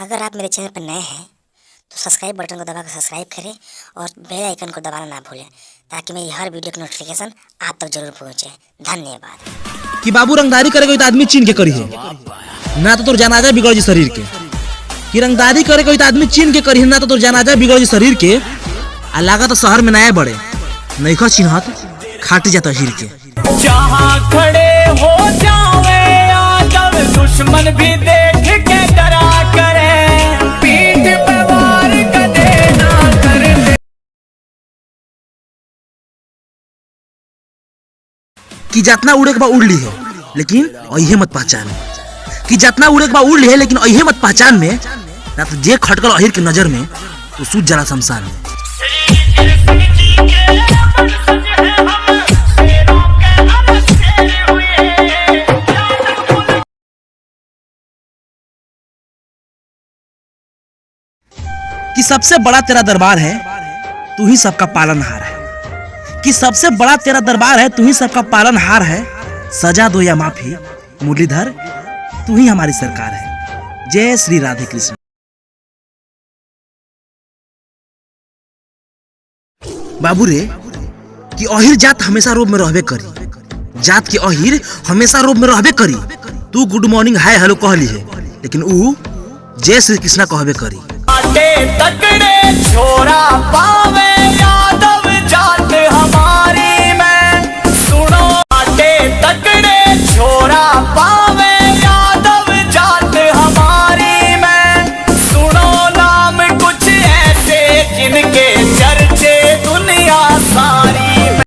अगर आप मेरे चैनल पर नए हैं तो सब्सक्राइब बटन को दबाकर सब्सक्राइब करें और बेल आइकन को दबाना ना भूलें ताकि मेरी हर वीडियो की नोटिफिकेशन आप तक जरूर पहुंचे। धन्यवाद। कि बाबू रंगदारी करे कोई तो आदमी चीन के करी है ना तो तोर जनाजा बिगड़ जी शरीर के। कि रंगदारी करे कोई तो आदमी चीन के करी है ना तो तोर जनाजा बिगड़ जी शरीर के। आ लागा तो शहर में नया बड़े नहीं खा चिन्हत खाट जाता हीर के। जहाँ खड़े हो जावे आदम दुश्मन भी देख के डरा करे पीठ पे वार कदे ना करे। कि जितना उड़े के बाद उड़ ली है लेकिन अहे मत पहचान। कि जितना उड़े के बाद उड़ ली है लेकिन अहे मत पहचान में ना तो जे खटकल अहिर के नजर में तो सूझ जाला शमशान में। कि सबसे बड़ा तेरा दरबार है तू ही सबका पालनहार है। कि सबसे बड़ा तेरा दरबार है तू ही सबका पालनहार है। सजा दो या माफी मुरलीधर तू ही हमारी सरकार है। जय श्री राधे कृष्ण। बाबू रे कि अहिर जात हमेशा रोब में रहबे करी। जात के अहिर हमेशा रोब में रहबे करी। तू गुड मॉर्निंग हाय हेलो कहली है लेकिन ऊ जय श्री कृष्णा कहबे करी। तकड़े छोरा पावे यादव जा